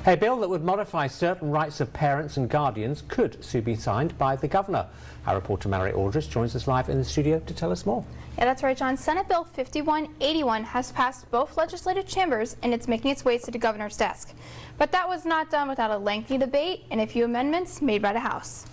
A bill that would modify certain rights of parents and guardians could soon be signed by the governor. Our reporter Malorie Aldrich joins us live in the studio to tell us more. Yeah, that's right, John. Senate Bill 5181 has passed both legislative chambers and it's making its way to the governor's desk. But that was not done without a lengthy debate and a few amendments made by the House.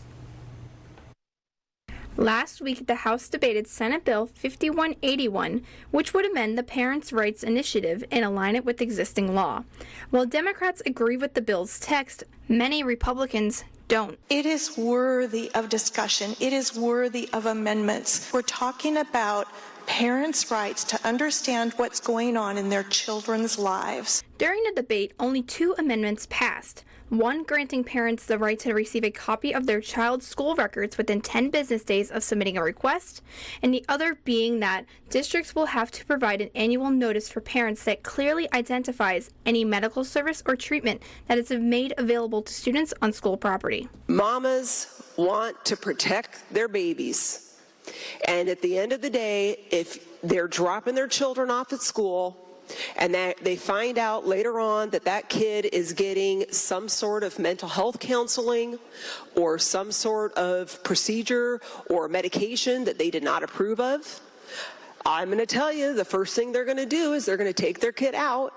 Last week, the House debated Senate Bill 5181, which would amend the Parents' Rights Initiative and align it with existing law. While Democrats agree with the bill's text, many Republicans don't. It is worthy of discussion. It is worthy of amendments. We're talking about parents' rights to understand what's going on in their children's lives. During the debate, only 2 amendments passed. One granting parents the right to receive a copy of their child's school records within 10 business days of submitting a request, and the other being that districts will have to provide an annual notice for parents that clearly identifies any medical service or treatment that is made available to students on school property. Mamas want to protect their babies, and at the end of the day, if they're dropping their children off at school and that they find out later on that that kid is getting some sort of mental health counseling or some sort of procedure or medication that they did not approve of, I'm going to tell you the first thing they're going to do is they're going to take their kid out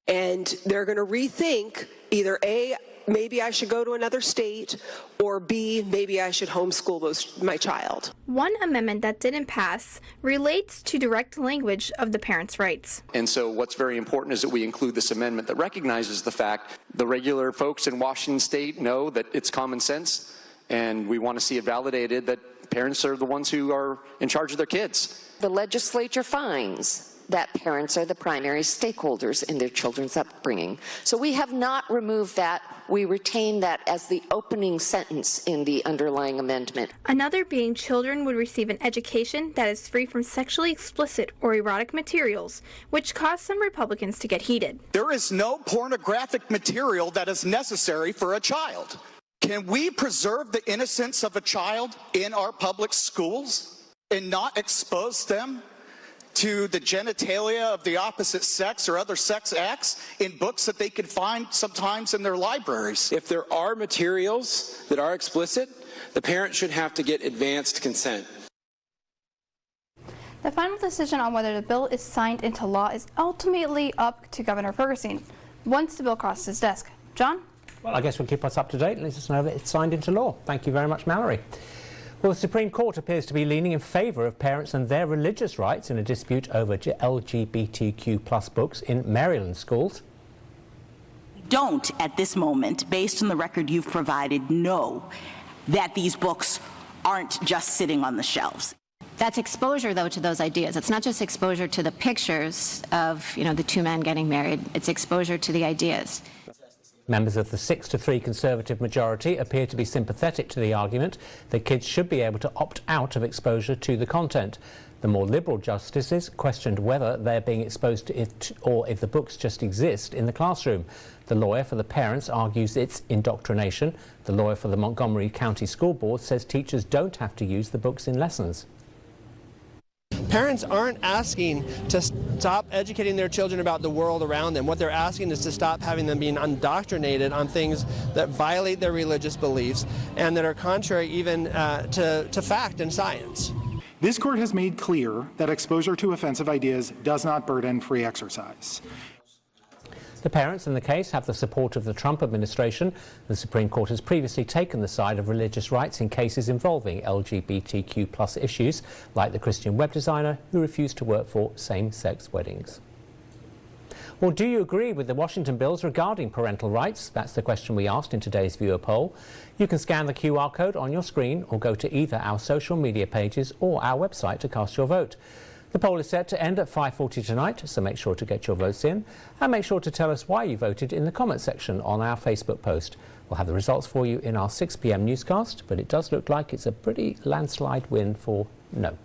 and they're going to rethink either A, maybe I should go to another state, or B, maybe I should homeschool my child. One amendment that didn't pass relates to direct language of the parents' rights. And so what's very important is that we include this amendment that recognizes the fact the regular folks in Washington State know that it's common sense, and we want to see it validated that parents are the ones who are in charge of their kids. The legislature finds that parents are the primary stakeholders in their children's upbringing. So we have not removed that. We retain that as the opening sentence in the underlying amendment. Another being children would receive an education that is free from sexually explicit or erotic materials, which caused some Republicans to get heated. There is no pornographic material that is necessary for a child. Can we preserve the innocence of a child in our public schools and not expose them to the genitalia of the opposite sex or other sex acts in books that they can find sometimes in their libraries? If there are materials that are explicit, the parent should have to get advanced consent. The final decision on whether the bill is signed into law is ultimately up to Governor Ferguson once the bill crosses his desk. John? Well, I guess we'll keep us up to date and let us know that it's signed into law. Thank you very much, Malorie. Well, the Supreme Court appears to be leaning in favour of parents and their religious rights in a dispute over LGBTQ+ books in Maryland schools. Don't, at this moment, based on the record you've provided, know that these books aren't just sitting on the shelves. That's exposure, though, to those ideas. It's not just exposure to the pictures of, the 2 men getting married. It's exposure to the ideas. Members of the 6-3 Conservative majority appear to be sympathetic to the argument that kids should be able to opt out of exposure to the content. The more liberal justices questioned whether they're being exposed to it or if the books just exist in the classroom. The lawyer for the parents argues it's indoctrination. The lawyer for the Montgomery County School Board says teachers don't have to use the books in lessons. Parents aren't asking to stop educating their children about the world around them. What they're asking is to stop having them being indoctrinated on things that violate their religious beliefs and that are contrary even to fact and science. This court has made clear that exposure to offensive ideas does not burden free exercise. The parents in the case have the support of the Trump administration. The Supreme Court has previously taken the side of religious rights in cases involving LGBTQ+ issues, like the Christian web designer who refused to work for same-sex weddings. Well, do you agree with the Washington bills regarding parental rights? That's the question we asked in today's viewer poll. You can scan the QR code on your screen or go to either our social media pages or our website to cast your vote. The poll is set to end at 5:40 tonight, so make sure to get your votes in and make sure to tell us why you voted in the comments section on our Facebook post. We'll have the results for you in our 6 p.m. newscast, but it does look like it's a pretty landslide win for no.